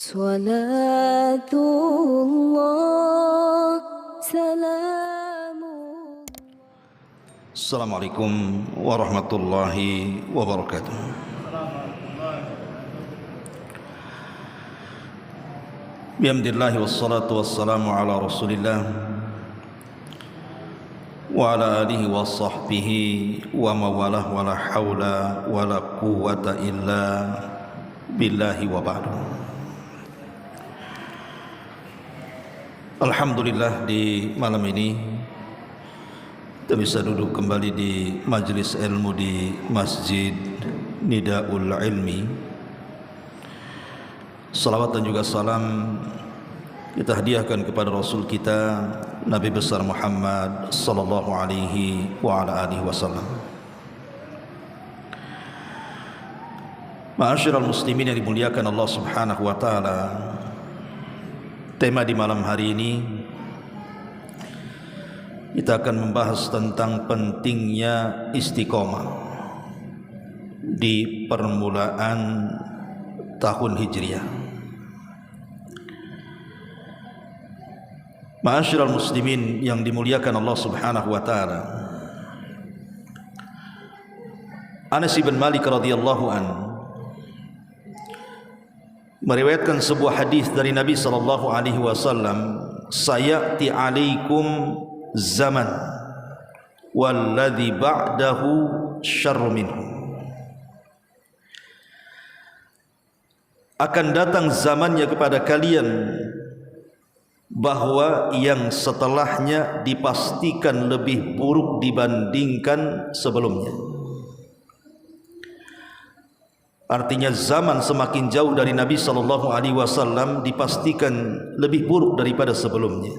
Salatullah salamun. Assalamualaikum warahmatullahi wabarakatuh. Bihamdillahi wassalatu wassalamu ala rasulillah wa ala alihi wa sahbihi wa mawalah wa la hawla wa la quwwata illa billahi wa ba'du. Alhamdulillah, di malam ini kita bisa duduk kembali di majlis ilmu di Masjid Nidaul Ilmi. Salawat dan juga salam kita hadiahkan kepada Rasul kita Nabi besar Muhammad sallallahu alaihi wa ala alihi wasallam. Ma'asyiral muslimin yang dimuliakan Allah Subhanahu wa taala, tema di malam hari ini kita akan membahas tentang pentingnya istiqomah di permulaan tahun Hijriah. Ma'asyiral muslimin yang dimuliakan Allah Subhanahu wa taala, Anas bin Malik radhiyallahu anhu meriwayatkan sebuah hadis dari Nabi sallallahu alaihi wasallam, sayati alaikum zaman walladzi ba'dahu syarru minhu. Akan datang zamannya kepada kalian bahwa yang setelahnya dipastikan lebih buruk dibandingkan sebelumnya. Artinya zaman semakin jauh dari Nabi sallallahu alaihi wasallam dipastikan lebih buruk daripada sebelumnya.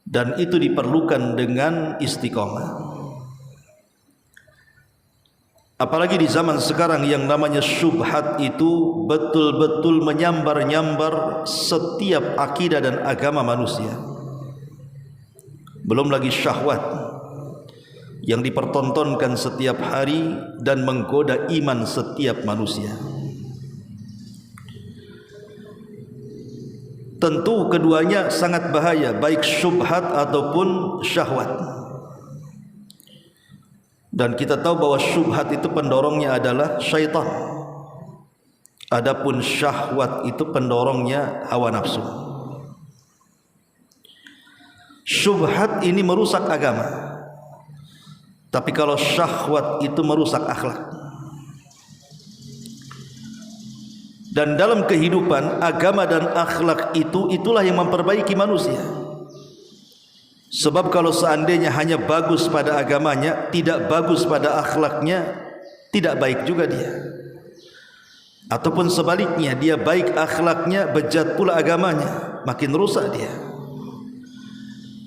Dan itu diperlukan dengan istiqomah. Apalagi di zaman sekarang yang namanya syubhat itu betul-betul menyambar-nyambar setiap akidah dan agama manusia. Belum lagi syahwat yang dipertontonkan setiap hari dan menggoda iman setiap manusia. Tentu keduanya sangat bahaya, baik syubhat ataupun syahwat. Dan kita tahu bahwa syubhat itu pendorongnya adalah syaitan, adapun syahwat itu pendorongnya hawa nafsu. Syubhat ini merusak agama, tapi kalau syahwat itu merusak akhlak. Dan dalam kehidupan, agama dan akhlak itulah yang memperbaiki manusia. Sebab kalau seandainya hanya bagus pada agamanya, tidak bagus pada akhlaknya, tidak baik juga dia. Ataupun sebaliknya, dia baik akhlaknya, bejat pula agamanya, makin rusak dia.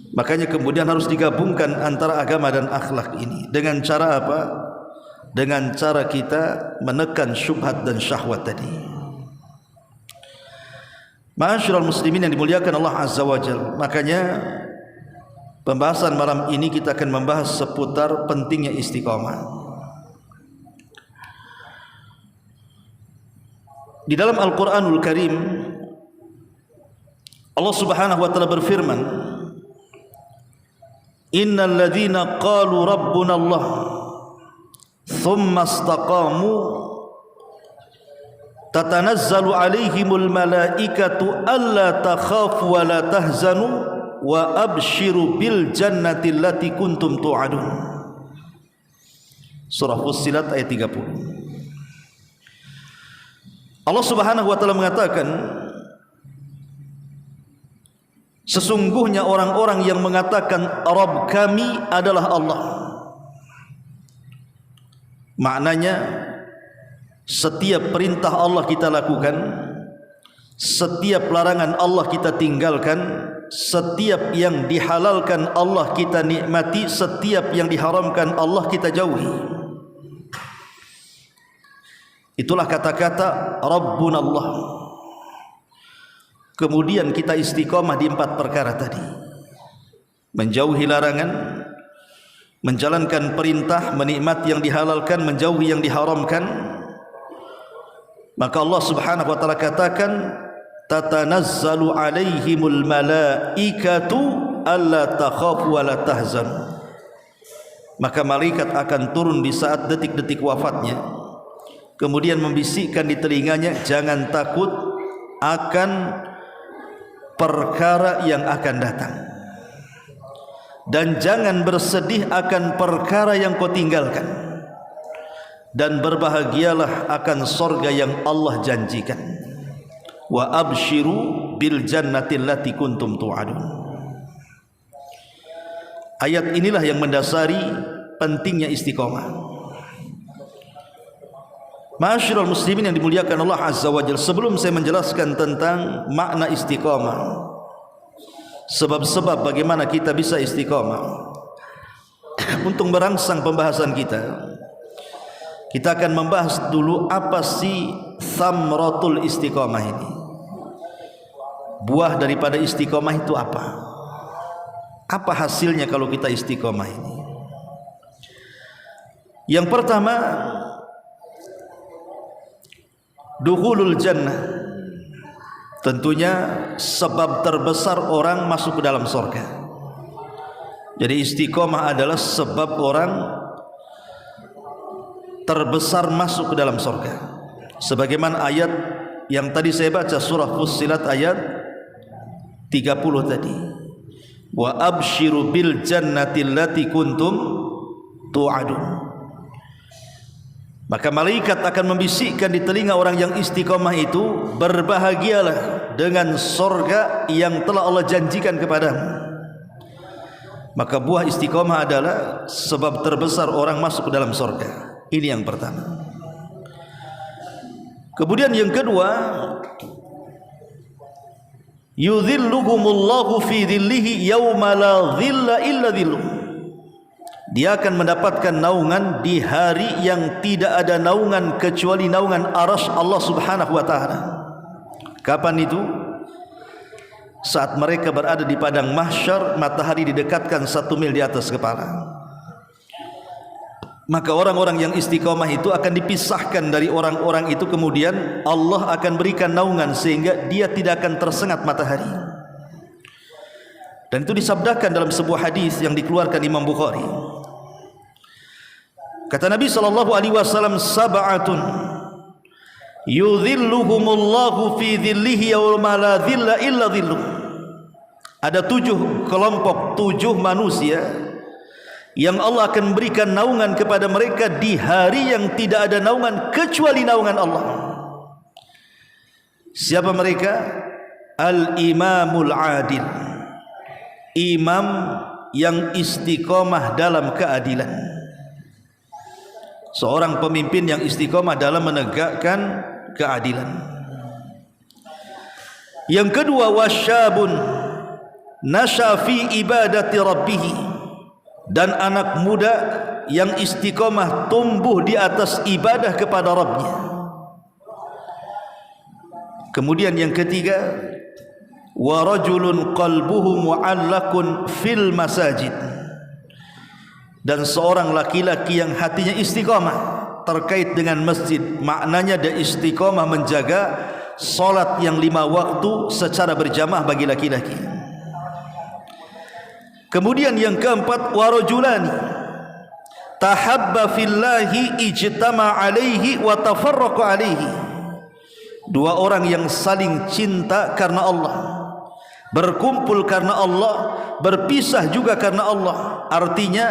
Makanya kemudian harus digabungkan antara agama dan akhlak ini. Dengan cara apa? Dengan cara kita menekan syubhat dan syahwat tadi. Ma'asyiral muslimin yang dimuliakan Allah Azza wa Jalla, makanya pembahasan malam ini kita akan membahas seputar pentingnya istiqamah. Di dalam Al-Quranul Karim, Allah Subhanahu wa taala berfirman, innal ladzina qalu rabbuna Allah thumma istaqamu tatanazzalu alaihimul malaikatu alla takhafu wa la tahzanu wa abshiru bil jannati allati kuntum tu'adun. Surah Fussilat ayat 30. Allah Subhanahu wa taala mengatakan, sesungguhnya orang-orang yang mengatakan Rabb kami adalah Allah. Maknanya setiap perintah Allah kita lakukan, setiap larangan Allah kita tinggalkan, setiap yang dihalalkan Allah kita nikmati, setiap yang diharamkan Allah kita jauhi. Itulah kata-kata Rabbuna Allah. Kemudian kita istiqomah di 4 perkara tadi. Menjauhi larangan, menjalankan perintah, menikmati yang dihalalkan, menjauhi yang diharamkan, Maka Allah Subhanahu wa taala katakan, tatanazzalu alaihimul malaikatu alla takhafu wa la tahzanu. Maka malaikat akan turun di saat detik-detik wafatnya, kemudian membisikkan di telinganya, jangan takut akan perkara yang akan datang, dan jangan bersedih akan perkara yang kau tinggalkan, dan berbahagialah akan sorga yang Allah janjikan. Wa abshiru bil jannati allati kuntum tu'adun. Ayat inilah yang mendasari pentingnya istiqomah. Ma'asyiral muslimin yang dimuliakan Allah Azza wa Jalla, sebelum saya menjelaskan tentang makna istiqomah, sebab-sebab bagaimana kita bisa istiqomah, untuk merangsang pembahasan kita akan membahas dulu apa sih thamratul istiqomah ini. Buah daripada istiqomah itu apa? Apa hasilnya kalau kita istiqomah ini? Yang pertama, dukhulul jannah. Tentunya sebab terbesar orang masuk ke dalam surga. Jadi istiqomah adalah sebab orang terbesar masuk ke dalam surga. Sebagaimana ayat yang tadi saya baca, surah Fussilat ayat 30 tadi. Wa abshiru bil jannati allati kuntum tu'adun. Maka malaikat akan membisikkan di telinga orang yang istiqomah itu, berbahagialah dengan surga yang telah Allah janjikan kepadamu. Maka buah istiqomah adalah sebab terbesar orang masuk ke dalam surga. Ini yang pertama. Kemudian yang kedua, yudhilluhumullahu fi dhillihi yawma la dhilla illa dhilluh. Dia akan mendapatkan naungan di hari yang tidak ada naungan kecuali naungan arasy Allah Subhanahu wa taala. Kapan itu? Saat mereka berada di padang mahsyar, matahari didekatkan 1 mil di atas kepala. Maka orang-orang yang istiqomah itu akan dipisahkan dari orang-orang itu, kemudian Allah akan berikan naungan sehingga dia tidak akan tersengat matahari. Dan itu disabdakan dalam sebuah hadis yang dikeluarkan Imam Bukhari. Kata Nabi SAW, sab'atun yudhilluhumullahu fi dhillihi yawma la dhilla illa dhilluh. Ada 7 kelompok, 7 manusia yang Allah akan berikan naungan kepada mereka di hari yang tidak ada naungan kecuali naungan Allah. Siapa mereka? Al-imamul adil, imam yang istiqomah dalam keadilan. Seorang pemimpin yang istiqomah dalam menegakkan keadilan. Yang kedua, wasyabun nasya fi ibadati rabbih, dan anak muda yang istiqomah tumbuh di atas ibadah kepada Rabbnya. Kemudian yang ketiga, wa rajulun qalbuhu mu'allaqun fil masajid, dan seorang laki-laki yang hatinya istiqomah terkait dengan masjid. Maknanya dia istiqomah menjaga salat yang 5 waktu secara berjamaah bagi laki-laki. Kemudian yang keempat, warajulani tahabba fillahi ijtama alaihi wa tafarraqa alaihi. 2 orang yang saling cinta karena Allah, berkumpul karena Allah, berpisah juga karena Allah. Artinya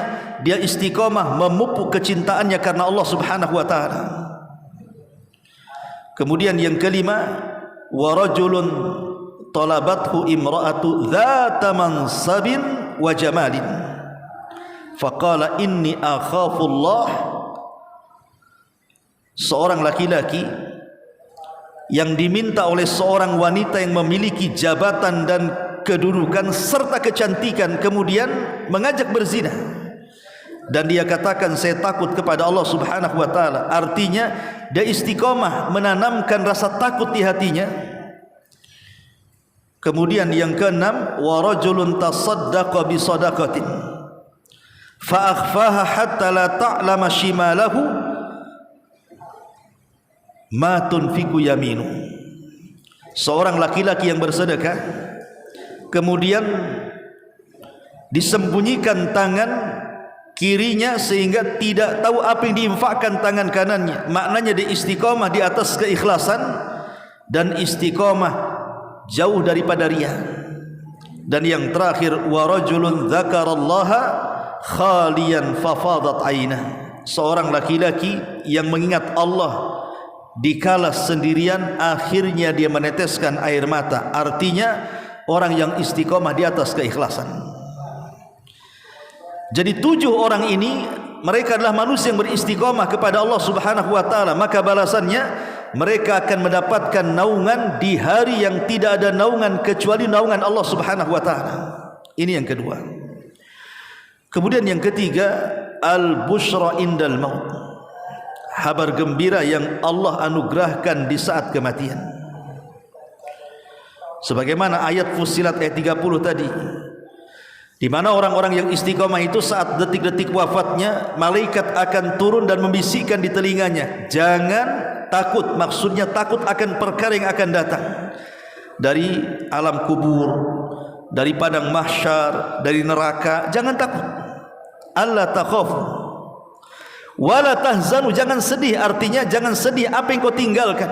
dia istiqomah memupuk kecintaannya karena Allah Subhanahu wa taala. Kemudian yang kelima, warajulun talabathu imra'atu dzata mansabin wa jamalin faqala inni akhafullah. Seorang laki-laki yang diminta oleh seorang wanita yang memiliki jabatan dan kedudukan serta kecantikan, kemudian mengajak berzina, dan dia katakan saya takut kepada Allah Subhanahu wa taala. Artinya dia istiqomah menanamkan rasa takut di hatinya. Kemudian yang keenam, wa rajulun tasaddaqa bi shadaqatin fa akhfaha hatta la ta'lama shimalahu ma tunfiku yaminu. Seorang laki-laki yang bersedekah kemudian disembunyikan tangan kirinya sehingga tidak tahu apa yang diinfakkan tangan kanannya. Maknanya dia istiqamah di atas keikhlasan dan istiqamah jauh daripada riya. Dan yang terakhir, wa rajulun dzakarallaha khaliyan fafadat ainah. Seorang laki-laki yang mengingat Allah dikala sendirian, akhirnya dia meneteskan air mata. Artinya orang yang istiqamah di atas keikhlasan. Jadi 7 orang ini mereka adalah manusia yang beristiqamah kepada Allah Subhanahu wa taala, maka balasannya mereka akan mendapatkan naungan di hari yang tidak ada naungan kecuali naungan Allah Subhanahu wa taala. Ini yang kedua. Kemudian yang ketiga, al-busyra indal maut. Kabar gembira yang Allah anugerahkan di saat kematian. Sebagaimana ayat Fussilat ayat 30 tadi, di mana orang-orang yang istiqamah itu saat detik-detik wafatnya, malaikat akan turun dan membisikkan di telinganya, jangan takut. Maksudnya takut akan perkara yang akan datang dari alam kubur, dari padang mahsyar, dari neraka. Jangan takut. Allah takhafu wala tahzanu, jangan sedih. Artinya jangan sedih apa yang kau tinggalkan.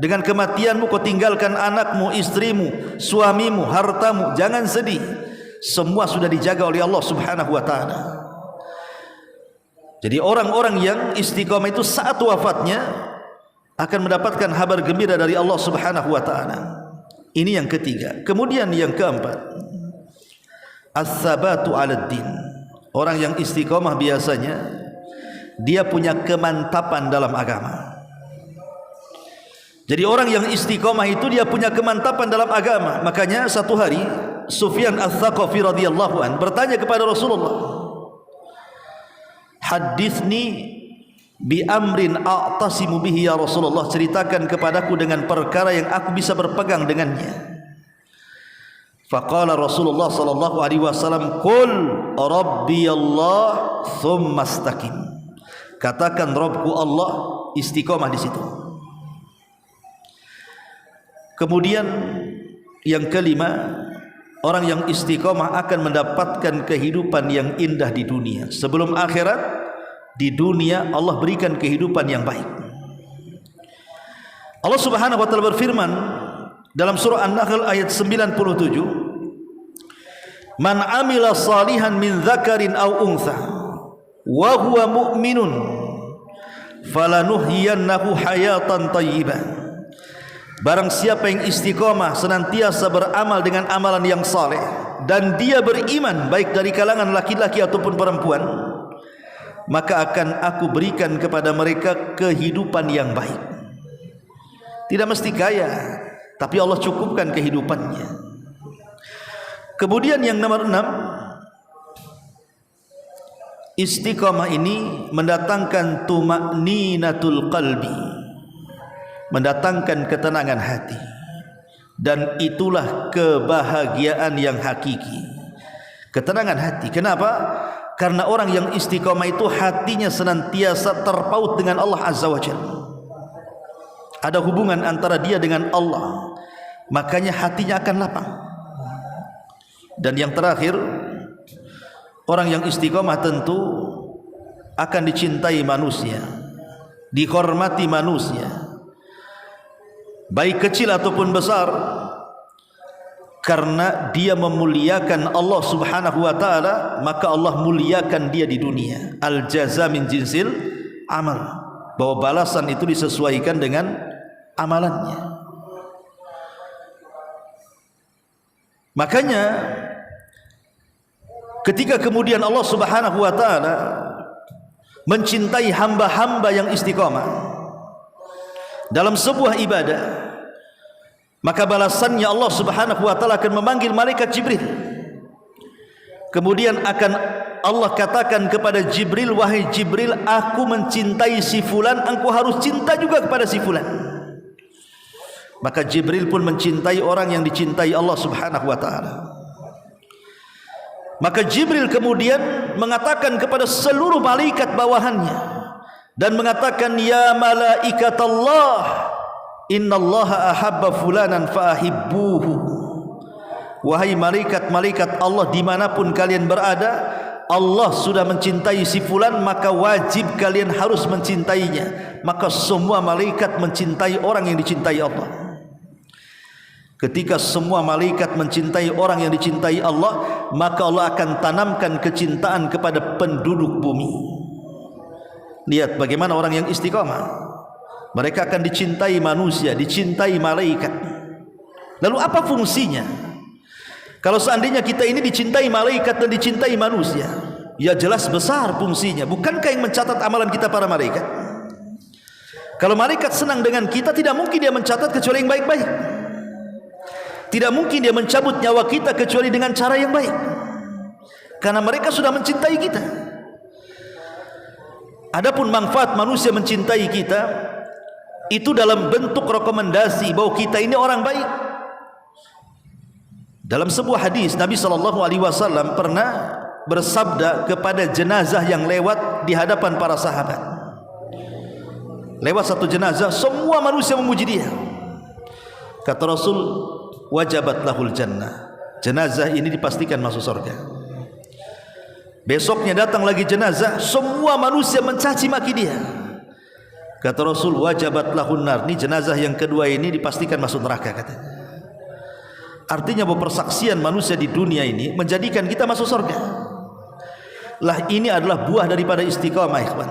Dengan kematianmu kau tinggalkan anakmu, istrimu, suamimu, hartamu. Jangan sedih. Semua sudah dijaga oleh Allah Subhanahu wa taala. Jadi orang-orang yang istiqamah itu saat wafatnya akan mendapatkan kabar gembira dari Allah Subhanahu wa taala. Ini yang ketiga. Kemudian yang keempat, as-sabatu 'alad din. Orang yang istiqamah biasanya dia punya kemantapan dalam agama. Jadi orang yang istiqamah itu dia punya kemantapan dalam agama. Makanya satu hari Sufyan Ats-Tsaqafi radhiyallahu an bertanya kepada Rasulullah, hadithni bi amrin a'tasimu bihi ya Rasulullah, ceritakan kepadaku dengan perkara yang aku bisa berpegang dengannya. Faqala Rasulullah sallallahu alaihi wasallam, qul rabbi Allah tsumma istaqim. Katakan Rabbku Allah, istiqamah di situ. Kemudian yang kelima, orang yang istiqamah akan mendapatkan kehidupan yang indah di dunia. Sebelum akhirat, di dunia Allah berikan kehidupan yang baik. Allah Subhanahu wa taala berfirman dalam surah An-Nahl ayat 97, man amila salihan min dzakarin aw untha wa huwa mu'minun falanuhyiyannahu hayatan thayyibah. Barang siapa yang istiqamah senantiasa beramal dengan amalan yang saleh dan dia beriman baik dari kalangan laki-laki ataupun perempuan, maka akan aku berikan kepada mereka kehidupan yang baik. Tidak mesti kaya, tapi Allah cukupkan kehidupannya. Kemudian yang nomor 6, istiqamah ini mendatangkan tuma'ninatul qalbi, mendatangkan ketenangan hati, dan itulah kebahagiaan yang hakiki. Ketenangan hati. Kenapa? Karena orang yang istiqamah itu hatinya senantiasa terpaut dengan Allah Azza wa Jalla. Ada hubungan antara dia dengan Allah, makanya hatinya akan lapang. Dan yang terakhir, orang yang istiqamah tentu akan dicintai manusia, dihormati manusia, baik kecil ataupun besar, karena dia memuliakan Allah Subhanahu wa taala, maka Allah muliakan dia di dunia. Al jaza min jinsil amal, bahwa balasan itu disesuaikan dengan amalannya. Makanya ketika kemudian Allah Subhanahu wa taala mencintai hamba-hamba yang istiqamah dalam sebuah ibadah, maka balasannya Allah Subhanahu wa taala akan memanggil malaikat Jibril. Kemudian akan Allah katakan kepada Jibril, wahai Jibril, aku mencintai si fulan, engkau harus cinta juga kepada si fulan. Maka Jibril pun mencintai orang yang dicintai Allah Subhanahu wa taala. Maka Jibril kemudian mengatakan kepada seluruh malaikat bawahannya, dan mengatakan, ya malaikat Allah, innallaha ahabba fulanan faahibbuhu. Wahai malaikat-malaikat Allah dimanapun kalian berada, Allah sudah mencintai si fulan, maka wajib kalian harus mencintainya. Maka semua malaikat mencintai orang yang dicintai Allah. Ketika semua malaikat mencintai orang yang dicintai Allah, maka Allah akan tanamkan kecintaan kepada penduduk bumi. Lihat bagaimana orang yang istiqamah, mereka akan dicintai manusia, dicintai malaikat. Lalu apa fungsinya? Kalau seandainya kita ini dicintai malaikat dan dicintai manusia, ya jelas besar fungsinya. Bukankah yang mencatat amalan kita para malaikat? Kalau malaikat senang dengan kita, tidak mungkin dia mencatat kecuali yang baik-baik. Tidak mungkin dia mencabut nyawa kita kecuali dengan cara yang baik, karena mereka sudah mencintai kita. Adapun manfaat manusia mencintai kita itu dalam bentuk rekomendasi bahwa kita ini orang baik. Dalam sebuah hadis Nabi SAW pernah bersabda kepada jenazah yang lewat di hadapan para sahabat. Lewat satu jenazah, semua manusia memuji dia. Kata Rasul, wajabat lahul jannah. Jenazah ini dipastikan masuk surga. Besoknya datang lagi jenazah, semua manusia mencaci maki dia. Kata Rasul, wajabat lahun nar. Ini jenazah yang kedua ini dipastikan masuk neraka, katanya. Artinya bahwa persaksian manusia di dunia ini menjadikan kita masuk surga. Lah ini adalah buah daripada istiqamah, ikhwan.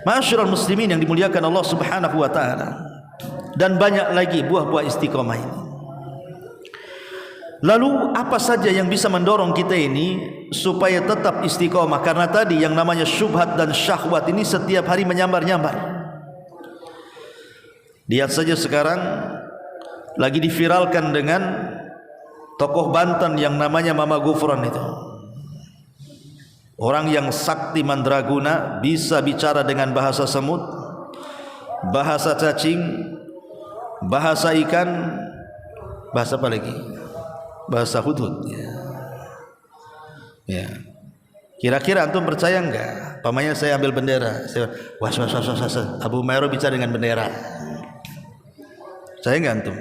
Ma'asyiral muslimin yang dimuliakan Allah Subhanahu wa taala. Dan banyak lagi buah-buah istiqamah ini. Lalu apa saja yang bisa mendorong kita ini supaya tetap istiqamah? Karena tadi yang namanya syubhat dan syahwat ini setiap hari menyambar-nyambar. Lihat saja sekarang lagi diviralkan dengan tokoh Banten yang namanya Mama Gufron itu. Orang yang sakti mandraguna, bisa bicara dengan bahasa semut, bahasa cacing, bahasa ikan, bahasa apa lagi? Bahasa hudhud. Ya. Kira-kira antum percaya enggak? Pamannya saya ambil bendera, saya was Abu Mairo bicara dengan bendera. Saya enggak antum?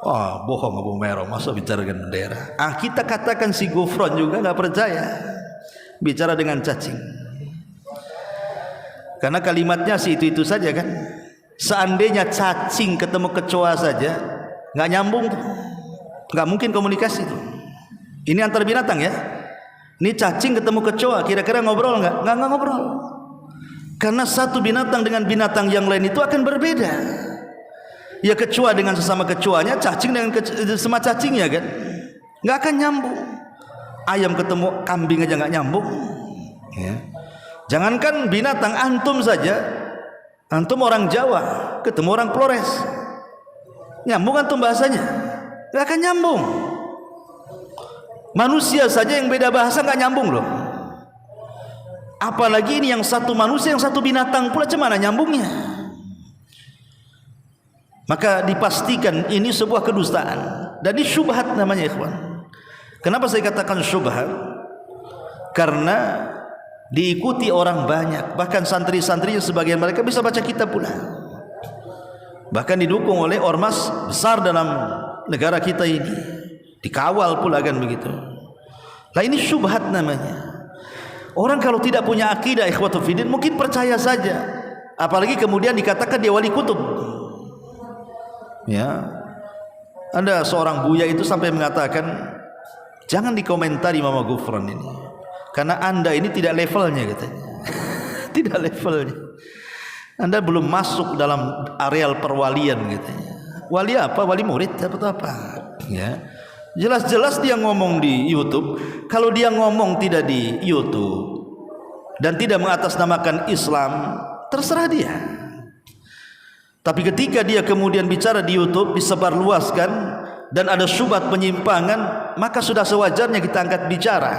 Wah, bohong Abu Mairo, masa bicara dengan bendera? Kita katakan si Gufron juga enggak percaya bicara dengan cacing. Karena kalimatnya sih itu saja kan. Seandainya cacing ketemu kecoa saja enggak nyambung tuh. Enggak mungkin komunikasi tuh. Ini antar binatang ya. Ini cacing ketemu kecoa, kira-kira ngobrol enggak? Enggak ngobrol. Karena satu binatang dengan binatang yang lain itu akan berbeda. Ya kecoa dengan sesama kecoanya, cacing dengan sesama cacingnya kan, nggak akan nyambung. Ayam ketemu kambing aja nggak nyambung. Ya. Jangankan binatang, antum saja, antum orang Jawa ketemu orang Flores, nyambung antum bahasanya? Nggak akan nyambung. Manusia saja yang beda bahasa nggak nyambung loh. Apalagi ini yang satu manusia, yang satu binatang pula, cemana nyambungnya? Maka dipastikan ini sebuah kedustaan dan ini syubhat namanya, ikhwan. Kenapa saya katakan syubhat? Karena diikuti orang banyak, bahkan santri-santrinya sebagian mereka bisa baca kitab pula, bahkan didukung oleh ormas besar dalam negara kita ini, dikawal pula kan begitu. Lah ini syubhat namanya. Orang kalau tidak punya akidah, ikhwatul fiddin, mungkin percaya saja, apalagi kemudian dikatakan dia wali kutub. Ya, ada seorang buya itu sampai mengatakan, jangan dikomentari Mama Gufron ini, karena anda ini tidak levelnya, katanya. Tidak levelnya. Anda belum masuk dalam areal perwalian, katanya. Wali apa? Wali murid atau apa? Ya, jelas-jelas dia ngomong di YouTube. Kalau dia ngomong tidak di YouTube dan tidak mengatasnamakan Islam, terserah dia. Tapi ketika dia kemudian bicara di YouTube, disebarluaskan dan ada syubhat penyimpangan, maka sudah sewajarnya kita angkat bicara.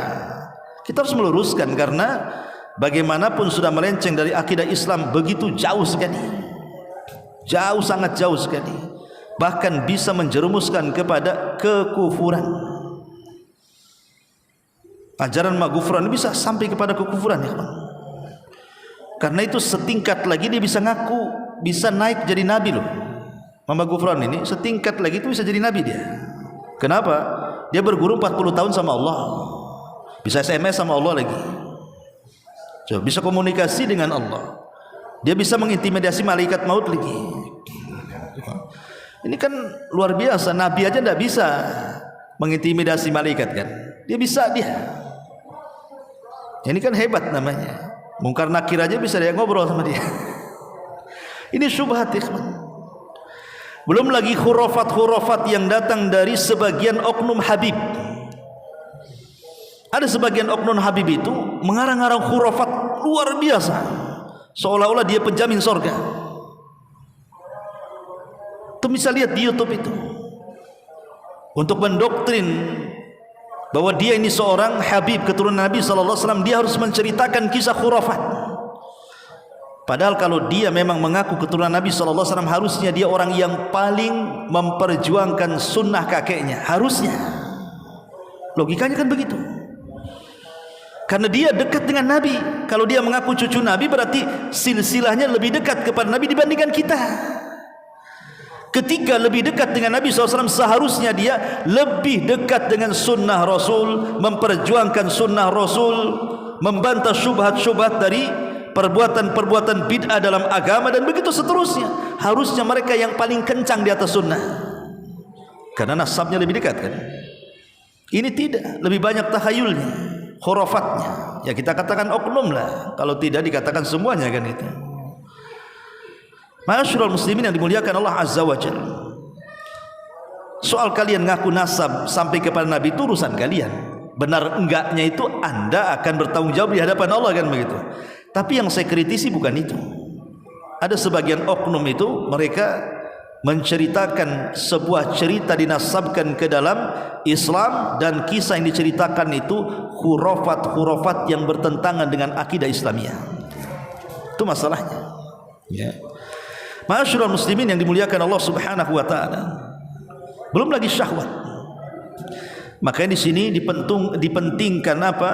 Kita harus meluruskan, karena bagaimanapun sudah melenceng dari akidah Islam begitu jauh sekali. Jauh, sangat jauh sekali. Bahkan bisa menjerumuskan kepada kekufuran. Ajaran Mak Gufron bisa sampai kepada kekufuran, ya. Karena itu setingkat lagi dia bisa ngaku, bisa naik jadi nabi loh. Muhammad Ghufran ini setingkat lagi itu bisa jadi nabi dia. Kenapa? Dia berguru 40 tahun sama Allah. Bisa SMS sama Allah lagi. Coba, bisa komunikasi dengan Allah. Dia bisa mengintimidasi malaikat maut lagi. Ini kan luar biasa. Nabi aja tidak bisa mengintimidasi malaikat kan. Dia bisa dia. Ini kan hebat namanya. Mungkar nakir aja bisa dia ngobrol sama dia. Ini syubhat ikhwan. Belum lagi khurafat-khurafat yang datang dari sebagian oknum Habib. Ada sebagian oknum Habib itu mengarang-arang khurafat luar biasa, seolah-olah dia penjamin sorga. Itu bisa lihat di YouTube itu, untuk mendoktrin bahwa dia ini seorang Habib keturunan Nabi SAW. Dia harus menceritakan kisah khurafat. Padahal kalau dia memang mengaku keturunan Nabi SAW, harusnya dia orang yang paling memperjuangkan sunnah kakeknya. Harusnya. Logikanya kan begitu. Karena dia dekat dengan Nabi. Kalau dia mengaku cucu Nabi, berarti silsilahnya lebih dekat kepada Nabi dibandingkan kita. Ketika lebih dekat dengan Nabi SAW, seharusnya dia lebih dekat dengan sunnah Rasul, memperjuangkan sunnah Rasul, membantah syubhat-syubhat dari perbuatan-perbuatan bid'ah dalam agama, dan begitu seterusnya. Harusnya mereka yang paling kencang di atas sunnah, karena nasabnya lebih dekat kan. Ini tidak, lebih banyak takhayulnya, khurafatnya. Ya kita katakan oknum lah, kalau tidak dikatakan semuanya kan itu. Ma'asyiral muslimin yang dimuliakan Allah Azza wa Jalla. Soal kalian ngaku nasab sampai kepada Nabi itu urusan kalian. Benar enggaknya itu Anda akan bertanggung jawab di hadapan Allah kan begitu. Tapi yang saya kritisi bukan itu. Ada sebagian oknum itu mereka menceritakan sebuah cerita dinasabkan ke dalam Islam, dan kisah yang diceritakan itu khurafat-khurafat yang bertentangan dengan akidah Islamiyah. Itu masalahnya. Ya. Ma'asyiral muslimin yang dimuliakan Allah Subhanahu wa taala. Belum lagi syahwat. Makanya di sini dipentingkan apa?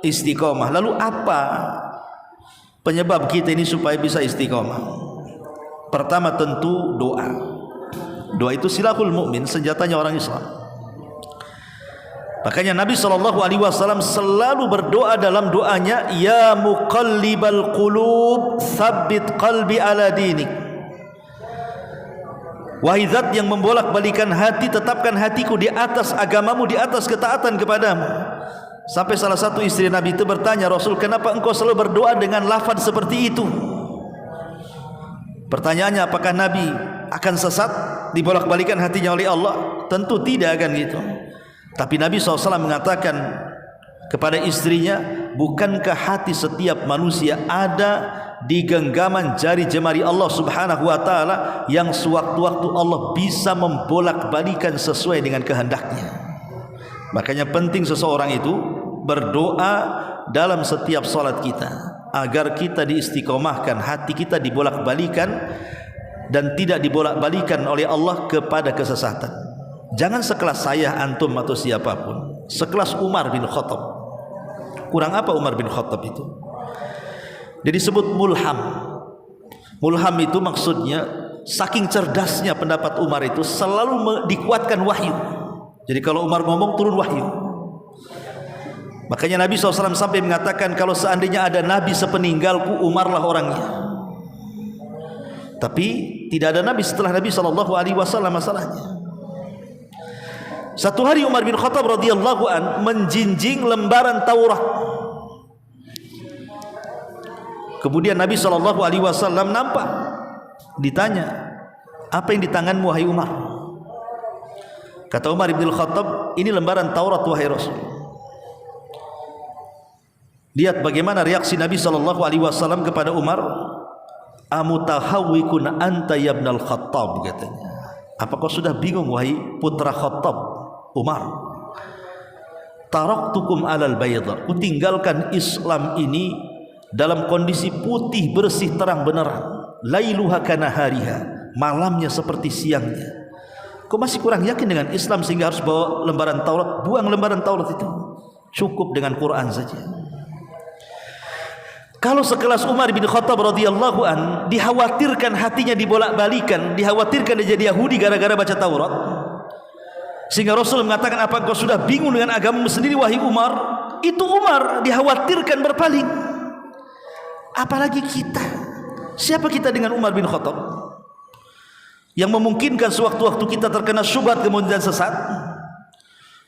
Istiqomah. Lalu apa penyebab kita ini supaya bisa istiqomah? Pertama tentu doa. Doa itu silahul mukmin, senjatanya orang Islam. Makanya Nabi SAW selalu berdoa dalam doanya, ya muqallibal qulub tsabbit qalbi ala dinik. Wahai zat yang membolak-balikan hati, tetapkan hatiku di atas agamamu, di atas ketaatan kepadamu. Sampai salah satu istri Nabi itu bertanya, Rasul, kenapa engkau selalu berdoa dengan lafaz seperti itu? Pertanyaannya, apakah Nabi akan sesat, dibolak-balikan hatinya oleh Allah? Tentu tidak akan gitu. Tapi Nabi SAW mengatakan kepada istrinya, bukankah hati setiap manusia ada di genggaman jari jemari Allah Subhanahu wa taala, yang sewaktu-waktu Allah bisa membolak-balikan sesuai dengan kehendaknya. Makanya penting seseorang itu berdoa dalam setiap salat kita, agar kita diistiqomahkan, hati kita dibolak-balikan dan tidak dibolak-balikan oleh Allah kepada kesesatan. Jangan sekelas saya, antum atau siapapun, sekelas Umar bin Khattab. Kurang apa Umar bin Khattab itu? Dia disebut mulham. Mulham itu maksudnya saking cerdasnya pendapat Umar itu selalu dikuatkan wahyu. Jadi kalau Umar ngomong turun wahyu. Makanya Nabi SAW sampai mengatakan, kalau seandainya ada Nabi sepeninggalku, Umarlah orangnya. Tapi tidak ada Nabi setelah Nabi SAW masalahnya. Satu hari Umar bin Khattab radhiyallahu an menjinjing lembaran Taurat. Kemudian Nabi SAW nampak, ditanya, apa yang di tanganmu wahai Umar? Kata Umar bin Khattab, ini lembaran Taurat wahai Rasul. Lihat bagaimana reaksi Nabi SAW kepada Umar. Amutahawwikun anta ya ibnal Khattab, katanya. Apa kau sudah bingung wahai putra Khattab, Umar? Taraktukum alal bayda, ku tinggalkan Islam ini dalam kondisi putih bersih terang benerang. Lailuha kanahariha, malamnya seperti siangnya. Kau masih kurang yakin dengan Islam sehingga harus bawa lembaran Taurat? Buang lembaran Taurat itu, cukup dengan Quran saja. Kalau sekelas Umar bin Khattab radhiyallahu an dikhawatirkan hatinya dibolak-balikan, dikhawatirkan dia jadi Yahudi gara-gara baca Taurat, sehingga Rasul mengatakan, apa engkau sudah bingung dengan agamamu sendiri wahai Umar? Itu Umar dikhawatirkan berpaling. Apalagi kita. Siapa kita dengan Umar bin Khattab yang memungkinkan sewaktu-waktu kita terkena syubhat kemudian sesat?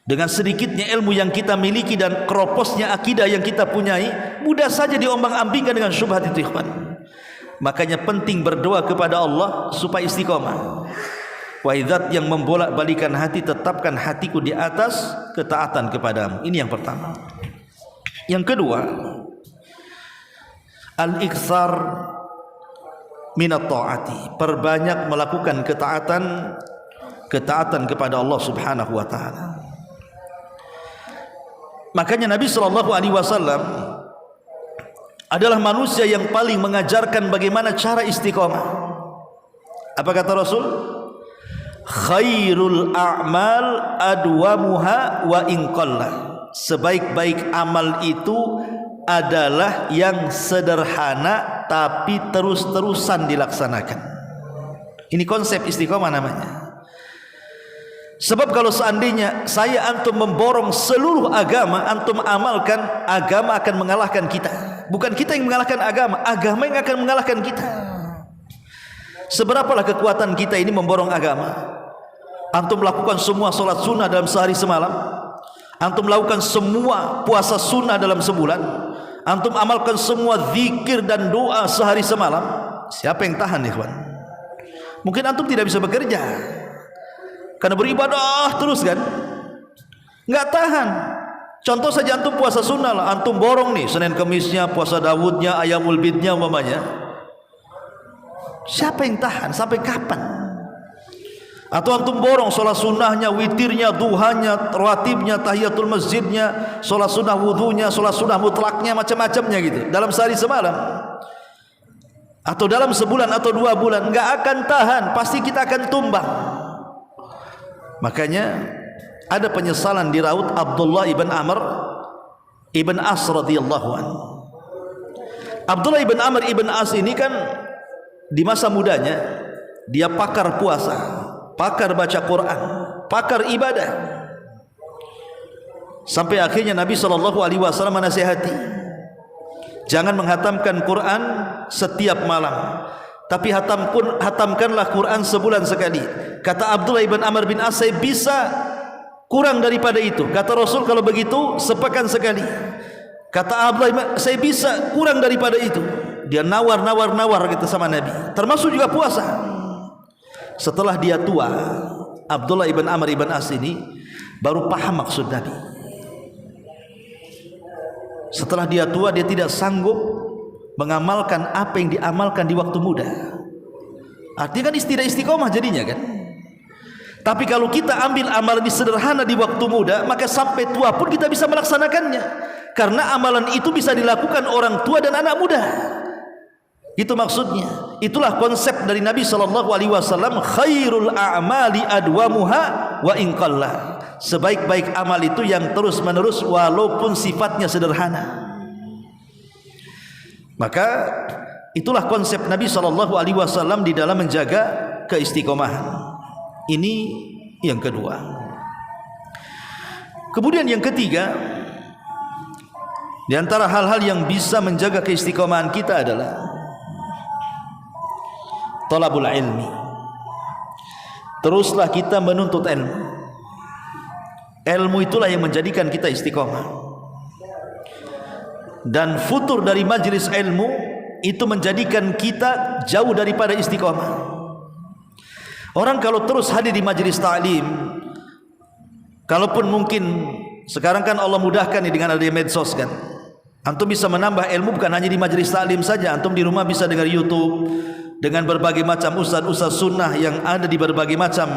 Dengan sedikitnya ilmu yang kita miliki dan keroposnya akidah yang kita punyai, mudah saja diombang-ambingkan dengan syubhat itu, ikhwan. Makanya penting berdoa kepada Allah supaya istiqomah. Wahai Zat yang membolak-balikan hati, tetapkan hatiku di atas ketaatan kepadamu. Ini yang pertama. Yang kedua, al-iktsar minat ta'ati, perbanyak melakukan ketaatan kepada Allah Subhanahu wa taala. Makanya Nabi sallallahu alaihi wasallam adalah manusia yang paling mengajarkan bagaimana cara istiqomah. Apa kata Rasul? Khairul a'mal adwamuha wa in qalla. Sebaik-baik amal itu adalah yang sederhana tapi terus-terusan dilaksanakan. Ini konsep istiqomah namanya. Sebab kalau seandainya saya antum memborong seluruh agama, antum amalkan, agama akan mengalahkan kita. Bukan kita yang mengalahkan agama, agama yang akan mengalahkan kita. Seberapalah kekuatan kita ini memborong agama? Antum melakukan semua solat sunnah dalam sehari semalam, antum melakukan semua puasa sunnah dalam sebulan, antum amalkan semua zikir dan doa sehari semalam. Siapa yang tahan, ikhwan? Mungkin antum tidak bisa bekerja karena beribadah terus kan, nggak tahan. Contoh saja antum puasa sunnah lah, antum borong nih Senin Kemisnya, puasa Dawudnya, Ayamul Bidnya umpamanya. Siapa yang tahan? Sampai kapan? Atau antum borong sholat sunnahnya, witirnya, duhanya, rawatibnya, tahiyatul masjidnya, sholat sunnah wudunya, sholat sunnah mutlaknya, macam-macamnya gitu dalam sehari semalam, atau dalam sebulan atau 2 bulan, nggak akan tahan, pasti kita akan tumbang. Makanya ada penyesalan di raut Abdullah ibn Amr ibn As radhiyallahu anhu. Abdullah ibn Amr ibn As ini kan di masa mudanya dia pakar puasa, pakar baca Quran, pakar ibadah. Sampai akhirnya Nabi SAW menasihati, jangan menghatamkan Quran setiap malam, tapi hatamkanlah Quran sebulan sekali. Kata Abdullah ibn Amr bin As, saya bisa kurang daripada itu. Kata Rasul, kalau begitu sepekan sekali. Kata Abdullah, saya bisa kurang daripada itu. Dia nawar gitu sama Nabi, termasuk juga puasa. Setelah dia tua, Abdullah ibn Amr ibn As ini baru paham maksud Nabi. Setelah dia tua, dia tidak sanggup mengamalkan apa yang diamalkan di waktu muda. Artinya kan tidak istiqomah jadinya kan. Tapi kalau kita ambil amalan sederhana di waktu muda, maka sampai tua pun kita bisa melaksanakannya. Karena amalan itu bisa dilakukan orang tua dan anak muda. Itu maksudnya. Itulah konsep dari Nabi SAW. Khairul a'mali adwamuha wa in qalla. Sebaik-baik amal itu yang terus menerus walaupun sifatnya sederhana. Maka itulah konsep Nabi SAW di dalam menjaga keistiqomahan. Ini yang kedua. Kemudian yang ketiga, di antara hal-hal yang bisa menjaga keistiqomahan kita adalah talabul ilmi. Teruslah kita menuntut ilmu. Ilmu itulah yang menjadikan kita istiqomah. Dan futur dari majlis ilmu itu menjadikan kita jauh daripada istiqomah. Orang kalau terus hadir di majlis ta'lim, kalaupun mungkin sekarang kan Allah mudahkan nih dengan adanya medsos kan, antum bisa menambah ilmu bukan hanya di majlis ta'lim saja, antum di rumah bisa dengar YouTube dengan berbagai macam ustaz-ustaz sunnah yang ada di berbagai macam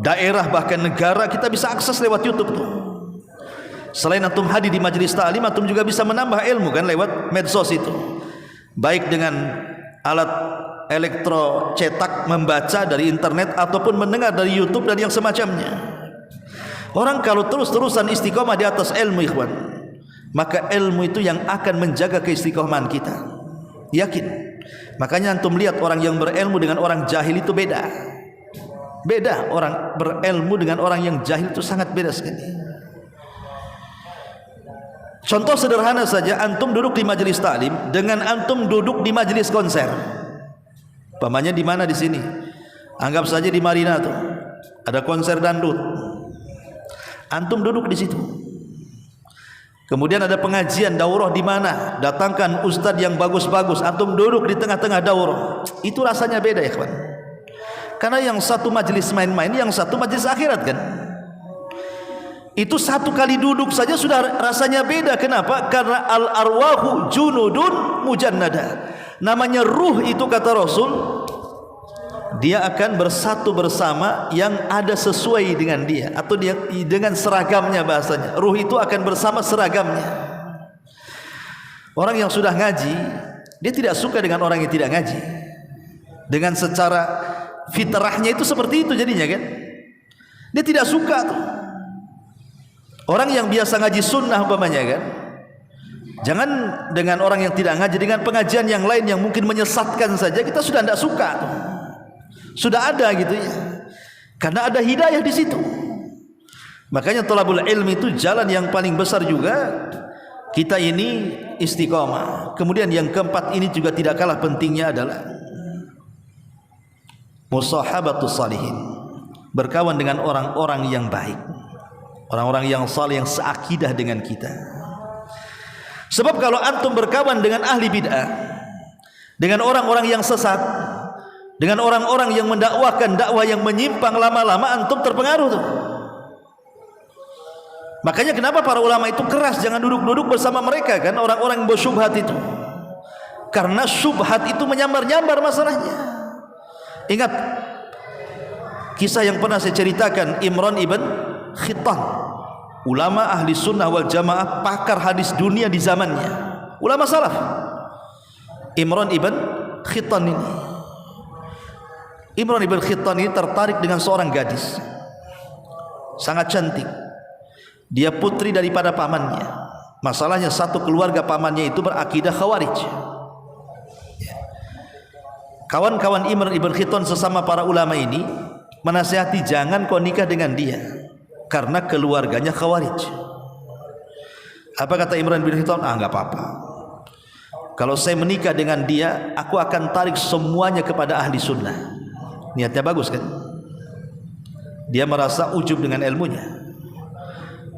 daerah bahkan negara, kita bisa akses lewat YouTube tuh. Selain antum hadir di majlis ta'lim, antum juga bisa menambah ilmu kan lewat medsos itu, baik dengan alat elektro cetak, membaca dari internet ataupun mendengar dari YouTube dan yang semacamnya. Orang kalau terus-terusan istiqomah di atas ilmu, ikhwan, maka ilmu itu yang akan menjaga keistiqomahan kita. Yakin. Makanya antum lihat orang yang berilmu dengan orang jahil itu beda. Beda, orang berilmu dengan orang yang jahil itu sangat beda sekali. Contoh sederhana saja, antum duduk di majelis taklim dengan antum duduk di majelis konser. Pamannya di mana di sini? Anggap saja di Marina tuh. Ada konser dangdut. Antum duduk di situ. Kemudian ada pengajian daurah di mana? Datangkan ustaz yang bagus-bagus. Antum duduk di tengah-tengah daurah. Itu rasanya beda ya kawan. Karena yang satu majelis main-main, yang satu majelis akhirat kan. Itu satu kali duduk saja sudah rasanya beda. Kenapa? Karena al-arwahu junudun mujannada. Namanya ruh itu kata Rasul, dia akan bersatu bersama yang ada sesuai dengan dia, atau dia dengan seragamnya bahasanya. Ruh itu akan bersama seragamnya. Orang yang sudah ngaji, dia tidak suka dengan orang yang tidak ngaji. Dengan secara fitrahnya itu seperti itu jadinya kan. Dia tidak suka tuh. Orang yang biasa ngaji sunnah umpamanya kan. Jangan dengan orang yang tidak ngaji, dengan pengajian yang lain yang mungkin menyesatkan saja kita sudah tidak suka tuh. Sudah ada gitu ya. Karena ada hidayah di situ. Makanya thalabul ilmi itu jalan yang paling besar juga. Kita ini istiqomah. Kemudian yang keempat ini juga tidak kalah pentingnya adalah musahabatus salihin. Berkawan dengan orang-orang yang baik. Orang-orang yang saleh, yang seakidah dengan kita. Sebab kalau antum berkawan dengan ahli bid'ah, dengan orang-orang yang sesat, dengan orang-orang yang mendakwakan dakwah yang menyimpang, lama-lama antum terpengaruh tuh. Makanya kenapa para ulama itu keras jangan duduk-duduk bersama mereka kan, orang-orang yang bersyubhat itu. Karena syubhat itu menyambar-nyambar masalahnya. Ingat kisah yang pernah saya ceritakan, Imran ibn Khittan, ulama ahli sunnah wal jamaah, pakar hadis dunia di zamannya, ulama salaf. Imran ibn Khittan ini tertarik dengan seorang gadis sangat cantik. Dia putri daripada pamannya. Masalahnya satu keluarga pamannya itu berakidah Khawarij. Kawan-kawan Imran ibn Khittan sesama para ulama ini menasihati jangan kau nikah dengan dia karena keluarganya Khawarij. Apa kata Imran bin Khittan? Enggak apa-apa. Kalau saya menikah dengan dia, aku akan tarik semuanya kepada ahli sunnah. Niatnya bagus kan? Dia merasa ujub dengan ilmunya.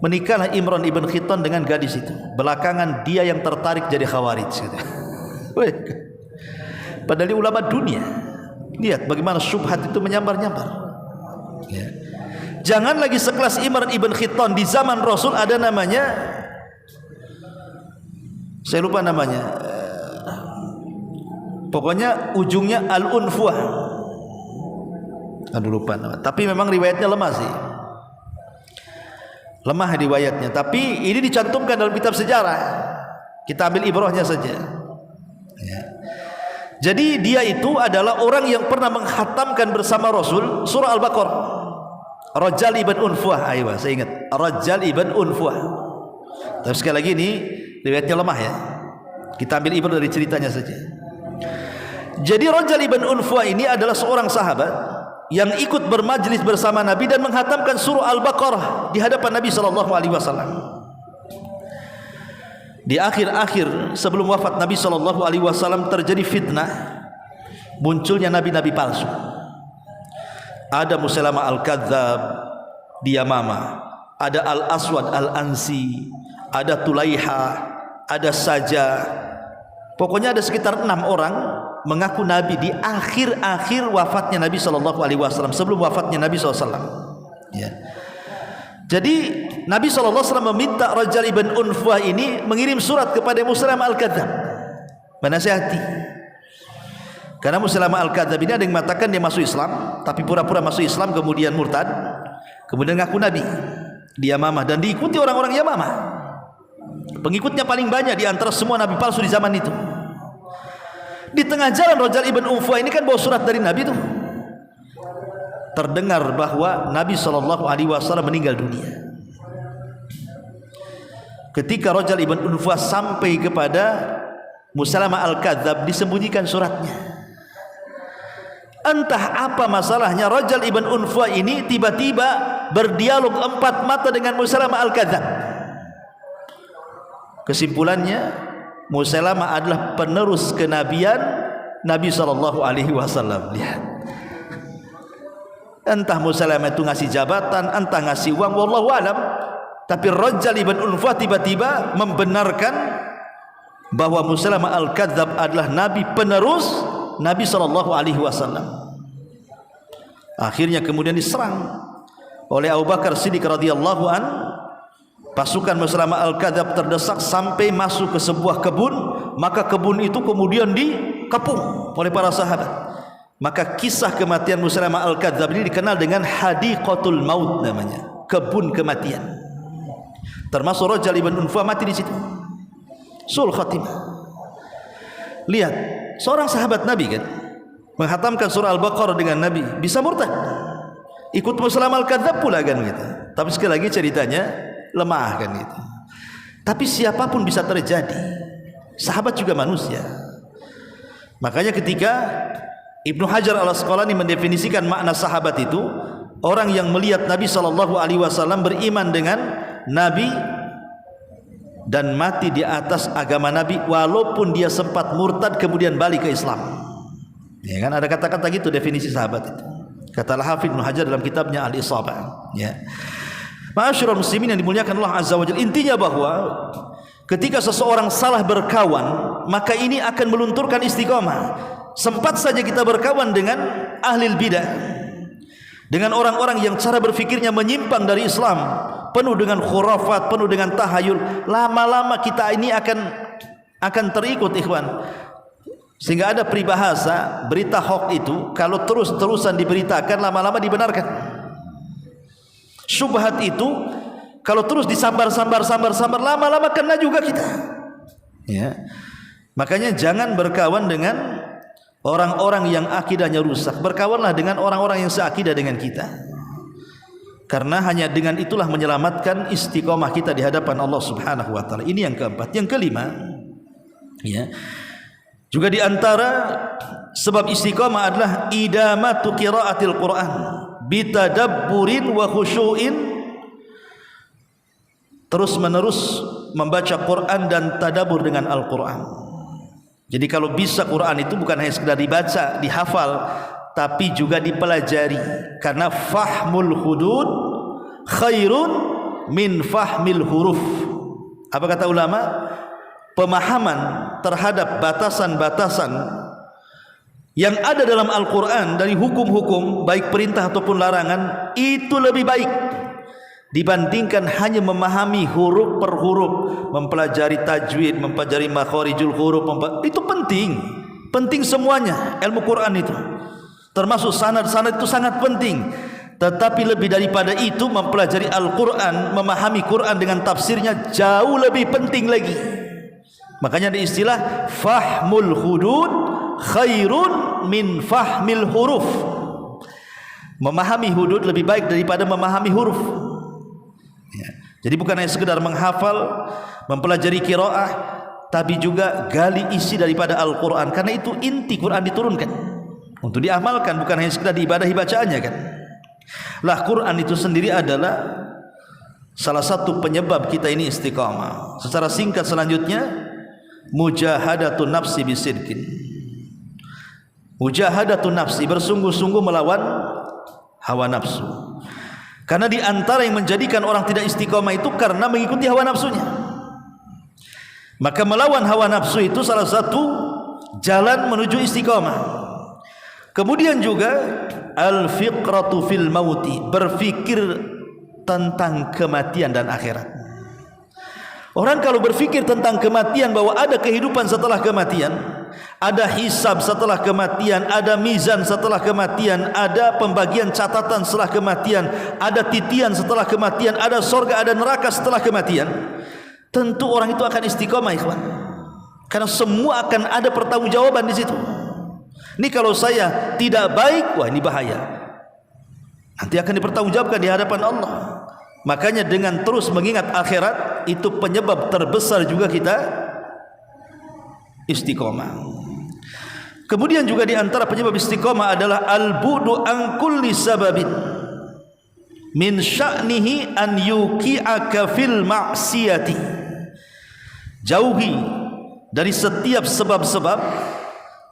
Menikahlah Imran ibn Khittan dengan gadis itu. Belakangan dia yang tertarik jadi Khawarij. Padahal dia ulama dunia. Lihat bagaimana syubhat itu menyambar-nyambar. Ya. Jangan lagi sekelas Imran ibn Khittan. Di zaman Rasul ada namanya, saya lupa namanya, pokoknya ujungnya Al-Unfuah. Aduh lupa nama. Tapi memang riwayatnya lemah sih. Lemah riwayatnya. Tapi ini dicantumkan dalam kitab sejarah. Kita ambil ibrahnya saja. Ya. Jadi dia itu adalah orang yang pernah menghatamkan bersama Rasul surah Al-Baqarah. Rajal ibn Unfuah. Ayo, saya ingat. Rajal ibn Unfuah. Tapi sekali lagi ini riwayatnya lemah ya. Kita ambil ibrah dari ceritanya saja. Jadi Rajal ibn Unfuah ini adalah seorang sahabat yang ikut bermajlis bersama Nabi dan menghatamkan surah Al-Baqarah di hadapan Nabi SAW. Di akhir-akhir sebelum wafat Nabi SAW terjadi fitnah, munculnya nabi-nabi palsu. Ada Musailamah Al-Kadzab di Yamamah, ada Al-Aswad Al-Ansi, ada Tulaiha, ada Saja. Pokoknya ada sekitar 6 orang mengaku Nabi di akhir-akhir wafatnya Nabi SAW, sebelum wafatnya Nabi SAW. Ya. Jadi Nabi SAW meminta Rajal ibn Unfuah ini mengirim surat kepada Musailamah Al-Kadzab menasihati. Karena Musailamah Al-Kadzab ini ada yang mengatakan dia masuk Islam, tapi pura-pura masuk Islam kemudian murtad, kemudian ngaku Nabi di Yamamah dan diikuti orang-orang Yamamah. Pengikutnya paling banyak di antara semua Nabi palsu di zaman itu. Di tengah jalan Rajal ibn Unfuah ini kan bawa surat dari Nabi itu. Terdengar bahwa Nabi SAW meninggal dunia. ketika Rajal ibn Unfah sampai kepada Musailamah al-Kadzab, disembunyikan suratnya. Entah apa masalahnya, Rajal ibn Unfah ini tiba-tiba berdialog empat mata dengan Musailamah al-Kadzab. Kesimpulannya, Musailamah adalah penerus kenabian Nabi SAW. Lihat, entah Musailamah itu ngasih jabatan, entah ngasih uang, wallahu alam. Tapi Rajal ibn Unfah tiba-tiba membenarkan bahwa Musailamah al-Kadzab adalah nabi penerus Nabi SAW. Akhirnya kemudian diserang oleh Abu Bakar Siddiq radhiyallahu an. Pasukan Musailamah al-Kadzab terdesak sampai masuk ke sebuah kebun, maka kebun itu kemudian dikepung oleh para sahabat. Maka kisah kematian Musailamah al-Kadzab ini dikenal dengan Hadiqatul Maut namanya, kebun kematian. Termasuk Rajal ibn Unfah mati di situ. Sul khatimah. Lihat, seorang sahabat Nabi kan menghatamkan surah Al-Baqarah dengan Nabi, bisa murtad. Ikut Musailamah al-Kadzab pula kan gitu. Tapi sekali lagi ceritanya lemah kan gitu. Tapi siapapun bisa terjadi. Sahabat juga manusia. Makanya ketika Ibnu Hajar al-Asqalani mendefinisikan makna sahabat itu, orang yang melihat Nabi SAW beriman dengan Nabi dan mati di atas agama Nabi, walaupun dia sempat murtad kemudian balik ke Islam. Ya kan, ada kata-kata gitu definisi sahabat itu. Kata Al-Hafidz Ibnu Hajar dalam kitabnya Al-Isabah. Ya. Ma'asyiral muslimin yang dimuliakan Allah Azza wa Jalla, intinya bahwa ketika seseorang salah berkawan, maka ini akan melunturkan istiqamah. Sempat saja kita berkawan dengan ahli bidah, dengan orang-orang yang cara berfikirnya menyimpang dari Islam, penuh dengan khurafat, penuh dengan tahayul, lama-lama kita ini akan terikut, ikhwan. Sehingga ada peribahasa, berita hoax itu kalau terus-terusan diberitakan, lama-lama dibenarkan. Syubhat itu kalau terus disambar-sambar, lama-lama kena juga kita. Ya. Makanya jangan berkawan dengan orang-orang yang akidahnya rusak. Berkawanlah dengan orang-orang yang seakidah dengan kita. Karena hanya dengan itulah menyelamatkan istiqomah kita di hadapan Allah Subhanahu wa taala. Ini yang keempat. Yang kelima, ya. Juga di antara sebab istiqomah adalah idamatu qiraatil Quran bitadabburin wa khusyu'in, terus menerus membaca Quran dan tadabbur dengan Al-Quran. Jadi kalau bisa Quran itu bukan hanya sekedar dibaca, dihafal, tapi juga dipelajari. Karena fahmul hudud khairun min fahmil huruf. Apa kata ulama? Pemahaman terhadap batasan-batasan yang ada dalam Al-Quran dari hukum-hukum, baik perintah ataupun larangan, itu lebih baik dibandingkan hanya memahami huruf per huruf, mempelajari tajwid, mempelajari makharijul huruf. Itu penting semuanya. Ilmu Quran itu termasuk sanad-sanad itu sangat penting. Tetapi lebih daripada itu, mempelajari Al-Quran, memahami Quran dengan tafsirnya jauh lebih penting lagi. Makanya ada istilah fahmul hudud khairun min fahmil huruf. Memahami hudud lebih baik daripada memahami huruf. Ya. Jadi bukan hanya sekedar menghafal, mempelajari qiraah, tapi juga gali isi daripada Al-Quran. Karena itu inti Quran diturunkan untuk diamalkan, bukan hanya sekedar diibadahi bacaannya kan. Lah Quran itu sendiri adalah salah satu penyebab kita ini istiqamah. Secara singkat selanjutnya, mujahadatun nafsi bisidqin. Mujahadatun nafsi, bersungguh-sungguh melawan hawa nafsu. Karena di antara yang menjadikan orang tidak istiqamah itu karena mengikuti hawa nafsunya. Maka melawan hawa nafsu itu salah satu jalan menuju istiqamah. Kemudian juga al-fiqratu fil mauti, berfikir tentang kematian dan akhirat. Orang kalau berfikir tentang kematian, bahwa ada kehidupan setelah kematian, ada hisab setelah kematian, ada mizan setelah kematian, ada pembagian catatan setelah kematian, ada titian setelah kematian, ada surga, ada neraka setelah kematian, tentu orang itu akan istiqomah, ikhwan. Karena semua akan ada pertanggungjawaban di situ. Ini kalau saya tidak baik, wah ini bahaya. Nanti akan dipertanggungjawabkan di hadapan Allah. Makanya dengan terus mengingat akhirat itu penyebab terbesar juga kita istiqomah. Kemudian juga di antara penyebab istiqomah adalah al-bu'du an kulli sababin min sya'nihi an yuqi'aka fil ma'siyati. Jauhi dari setiap sebab-sebab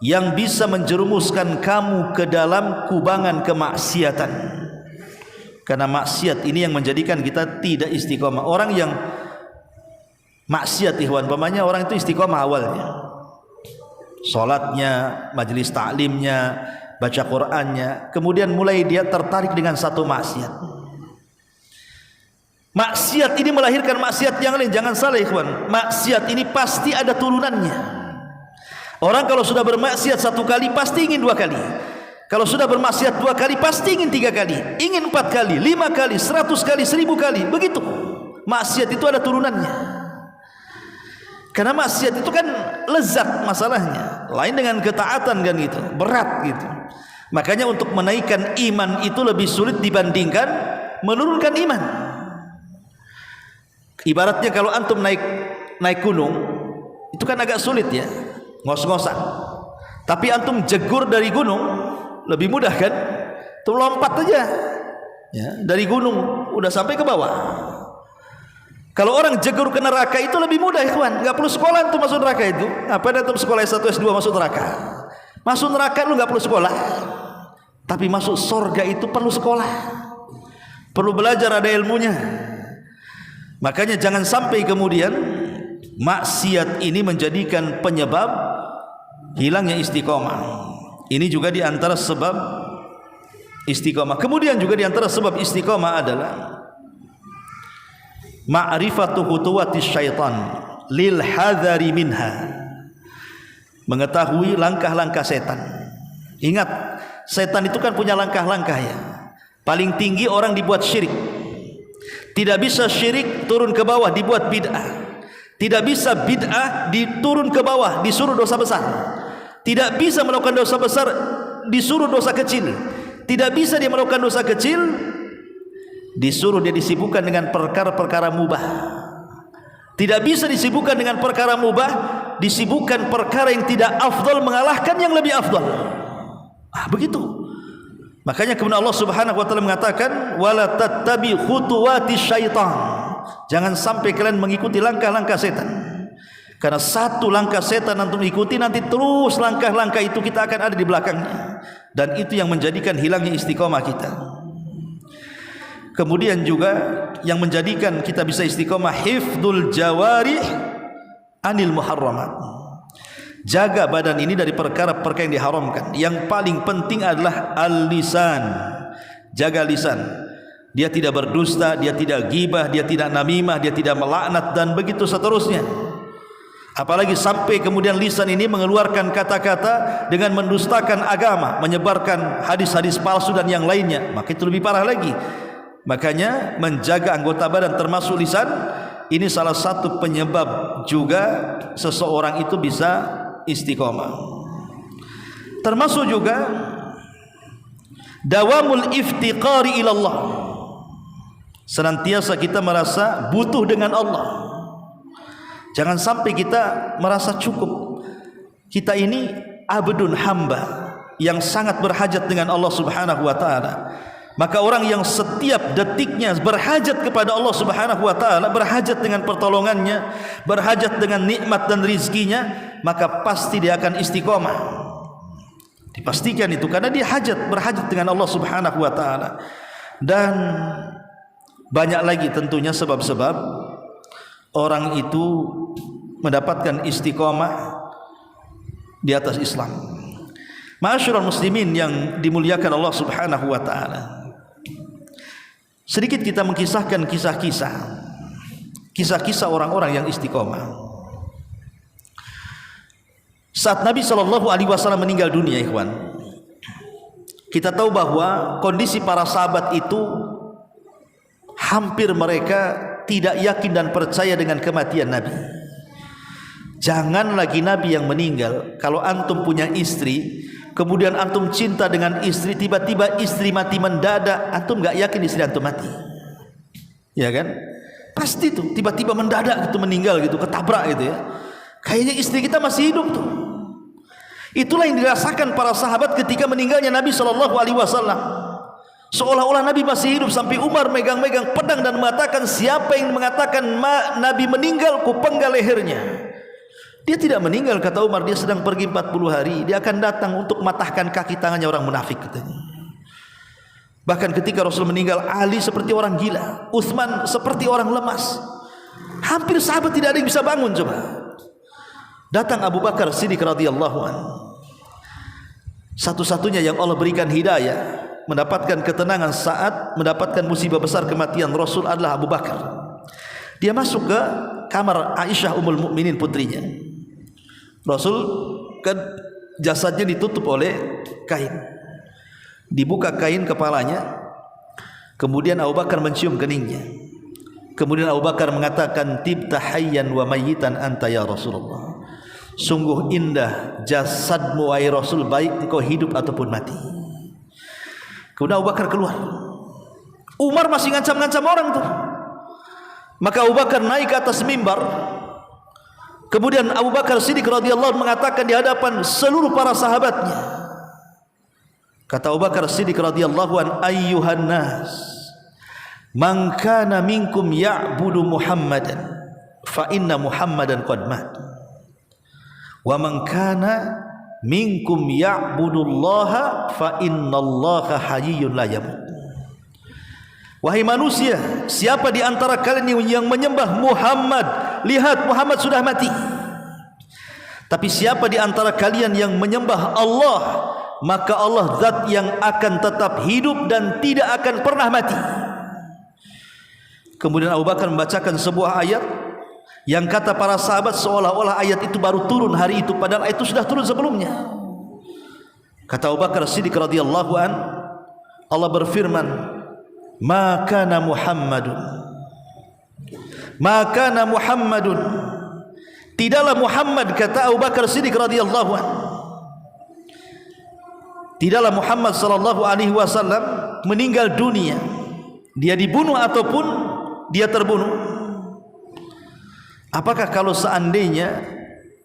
yang bisa menjerumuskan kamu ke dalam kubangan kemaksiatan. Karena maksiat ini yang menjadikan kita tidak istiqomah. Orang yang maksiat, ikhwan, umpamanya orang itu istiqomah awalnya, salatnya, majelis taklimnya, baca Qur'annya, kemudian mulai dia tertarik dengan satu maksiat. Maksiat ini melahirkan maksiat yang lain. Jangan salah, ikhwan, maksiat ini pasti ada turunannya. Orang kalau sudah bermaksiat satu kali pasti ingin dua kali. Kalau sudah bermaksiat dua kali pasti ingin tiga kali, ingin 4 kali, 5 kali, 100 kali, 1000 kali. Begitu. Maksiat itu ada turunannya. Karena maksiat itu kan lezat masalahnya. Lain dengan ketaatan kan gitu, berat gitu. Makanya untuk menaikkan iman itu lebih sulit dibandingkan menurunkan iman. Ibaratnya kalau antum naik gunung, itu kan agak sulit ya, ngos-ngosan. Tapi antum jegur dari gunung lebih mudah kan? Tuh lompat aja ya, dari gunung udah sampai ke bawah. Kalau orang jegur ke neraka itu lebih mudah, ikhwan. Enggak perlu sekolah antum masuk neraka itu. Apa antum sekolah S1 S2 masuk neraka? Masuk neraka lu enggak perlu sekolah. Tapi masuk surga itu perlu sekolah. Perlu belajar, ada ilmunya. Makanya jangan sampai kemudian maksiat ini menjadikan penyebab hilangnya istiqomah. Ini juga di antara sebab istiqomah. Kemudian juga di antara sebab istiqomah adalah ma'rifatu khutuwatis syaitan lil hadari minha. Mengetahui langkah-langkah setan. Ingat, setan itu kan punya langkah-langkah ya. Paling tinggi orang dibuat syirik. Tidak bisa syirik turun ke bawah dibuat bid'ah. Tidak bisa bid'ah diturun ke bawah disuruh dosa besar. Tidak bisa melakukan dosa besar disuruh dosa kecil. Tidak bisa dia melakukan dosa kecil disuruh dia disibukkan dengan perkara-perkara mubah. Tidak bisa disibukkan dengan perkara mubah, disibukkan perkara yang tidak afdal mengalahkan yang lebih afdal. Begitu. Makanya kemudian Allah Subhanahu wa taala mengatakan wala tattabi khutuwatis syaitan. Jangan sampai kalian mengikuti langkah-langkah setan. Karena satu langkah setan antum ikuti, nanti terus langkah-langkah itu kita akan ada di belakangnya. Dan itu yang menjadikan hilangnya istiqomah kita. Kemudian juga yang menjadikan kita bisa istiqomah hifdzul jawarih anil muharramat. Jaga badan ini dari perkara-perkara yang diharamkan. Yang paling penting adalah al-lisan. Jaga lisan. Dia tidak berdusta, dia tidak ghibah, dia tidak namimah, dia tidak melaknat dan begitu seterusnya. Apalagi sampai kemudian lisan ini mengeluarkan kata-kata dengan mendustakan agama, menyebarkan hadis-hadis palsu dan yang lainnya, maka itu lebih parah lagi. Makanya menjaga anggota badan termasuk lisan ini salah satu penyebab juga seseorang itu bisa istiqomah. Termasuk juga dawamul iftiqari ilallah. Senantiasa kita merasa butuh dengan Allah. Jangan sampai kita merasa cukup. Kita ini abdun, hamba yang sangat berhajat dengan Allah Subhanahu wa taala. Maka orang yang setiap detiknya berhajat kepada Allah Subhanahu wa taala, berhajat dengan pertolongannya, berhajat dengan nikmat dan rizkinya, maka pasti dia akan istiqomah. Dipastikan itu karena dia berhajat dengan Allah Subhanahu wa taala. Dan banyak lagi tentunya sebab-sebab orang itu mendapatkan istiqomah di atas Islam. Ma'asyiral muslimin yang dimuliakan Allah Subhanahu wa taala. Sedikit kita mengkisahkan kisah-kisah orang-orang yang istiqomah. Saat Nabi SAW meninggal dunia, ikhwan, kita tahu bahwa kondisi para sahabat itu hampir mereka tidak yakin dan percaya dengan kematian Nabi. Jangan lagi Nabi yang meninggal. Kalau antum punya istri, kemudian antum cinta dengan istri, tiba-tiba istri mati mendadak, antum gak yakin istri antum mati. Ya kan? Pasti tuh tiba-tiba mendadak gitu meninggal gitu, ketabrak gitu ya. Kayaknya istri kita masih hidup tuh. Itulah yang dirasakan para sahabat ketika meninggalnya Nabi SAW. Seolah-olah Nabi masih hidup, sampai Umar megang-megang pedang dan mengatakan, siapa yang mengatakan Nabi meninggal, ku penggal lehernya. Dia tidak meninggal, kata Umar, dia sedang pergi 40 hari. Dia akan datang untuk matahkan kaki tangannya orang munafik, katanya. Bahkan ketika Rasul meninggal, Ali seperti orang gila, Utsman seperti orang lemas. Hampir sahabat tidak ada yang bisa bangun. Coba datang Abu Bakar Siddiq radhiyallahu anhu, satu-satunya yang Allah berikan hidayah, mendapatkan ketenangan saat mendapatkan musibah besar kematian Rasul adalah Abu Bakar. Dia masuk ke kamar Aisyah Ummul Mukminin, putrinya. Rasul kan jasadnya ditutup oleh kain, dibuka kain kepalanya, kemudian Abu Bakar mencium keningnya. Kemudian Abu Bakar mengatakan, tibta hayyan wa mayyitan anta ya Rasulullah. Sungguh indah jasadmu wahai Rasul, baik engkau hidup ataupun mati. Kemudian Abu Bakar keluar. Umar masih ngancam-ngancam orang tuh. Maka Abu Bakar naik ke atas mimbar. Kemudian Abu Bakar Siddiq radhiyallahu anhu mengatakan di hadapan seluruh para sahabatnya. Kata Abu Bakar Siddiq radhiyallahu anhu, ayyuhan nas, man kana minkum ya'budu Muhammadan fa inna Muhammadan qad mat. Wa man kana minkum ya'budullaha fa innallaha hayyun la yamut. Wahai manusia, siapa di antara kalian yang menyembah Muhammad, lihat Muhammad sudah mati. Tapi siapa di antara kalian yang menyembah Allah, maka Allah zat yang akan tetap hidup dan tidak akan pernah mati. Kemudian Abu Bakar membacakan sebuah ayat yang kata para sahabat seolah-olah ayat itu baru turun hari itu, padahal ayat itu sudah turun sebelumnya. Kata Abu Bakar Siddiq radhiyallahu an, Allah berfirman, ma kana Muhammadun, tidaklah Muhammad, kata Abu Bakar Siddiq radhiyallahu an, tidaklah Muhammad sallallahu alaihi wasallam meninggal dunia, dia dibunuh ataupun dia terbunuh. Apakah kalau seandainya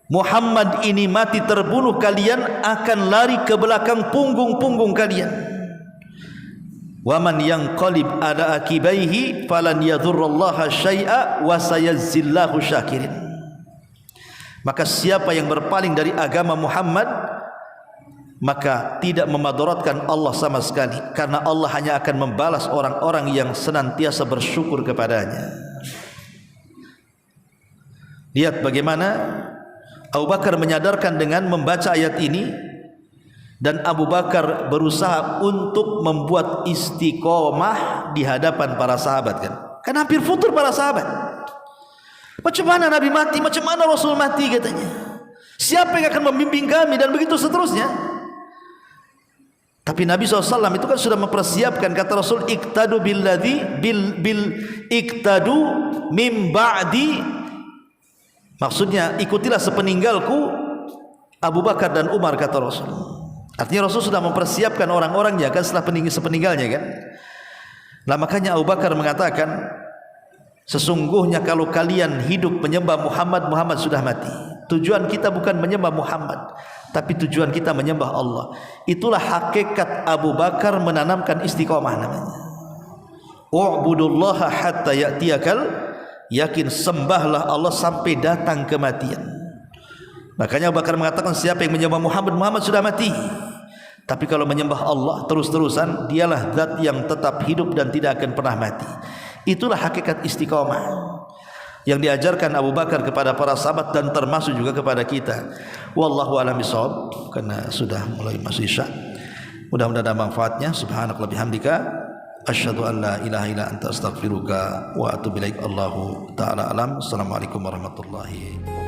Muhammad ini mati terbunuh, kalian akan lari ke belakang punggung-punggung kalian? Wa man yanqalib ala akibaihi falan yadhurrallaha syai'a wa sayazzillahu syakirin. Maka siapa yang berpaling dari agama Muhammad, maka tidak memadaratkan Allah sama sekali, karena Allah hanya akan membalas orang-orang yang senantiasa bersyukur kepadanya. Lihat bagaimana Abu Bakar menyadarkan dengan membaca ayat ini, dan Abu Bakar berusaha untuk membuat istiqomah di hadapan para sahabat. Kan hampir futur para sahabat. Macam mana Nabi mati, macam mana Rasul mati, katanya. Siapa yang akan membimbing kami, dan begitu seterusnya. Tapi Nabi SAW itu kan sudah mempersiapkan, kata Rasul, iktadu billadhi iktadu mim ba'di. Maksudnya ikutilah sepeninggalku Abu Bakar dan Umar, kata Rasul. Artinya Rasul sudah mempersiapkan orang-orangnya kan setelah sepeninggalnya kan. Nah makanya Abu Bakar mengatakan, sesungguhnya kalau kalian hidup menyembah Muhammad, Muhammad sudah mati. Tujuan kita bukan menyembah Muhammad, tapi tujuan kita menyembah Allah. Itulah hakikat Abu Bakar menanamkan istiqomah namanya. U'budullaha hatta ya'tiyakal yakin, sembahlah Allah sampai datang kematian. Makanya Abu Bakar mengatakan, siapa yang menyembah Muhammad, Muhammad sudah mati. Tapi kalau menyembah Allah terus-terusan, dialah zat yang tetap hidup dan tidak akan pernah mati. Itulah hakikat istiqomah yang diajarkan Abu Bakar kepada para sahabat dan termasuk juga kepada kita. Wallahu a'lam bishawab, karena sudah mulai masuk isya. Mudah-mudahan ada manfaatnya. Subhanakallah bihamdika, asyhadu an la ilaha illa anta astaghfiruka wa atubu ilaik. Allahu ta'ala alam. Assalamualaikum warahmatullahi wabarakatuh.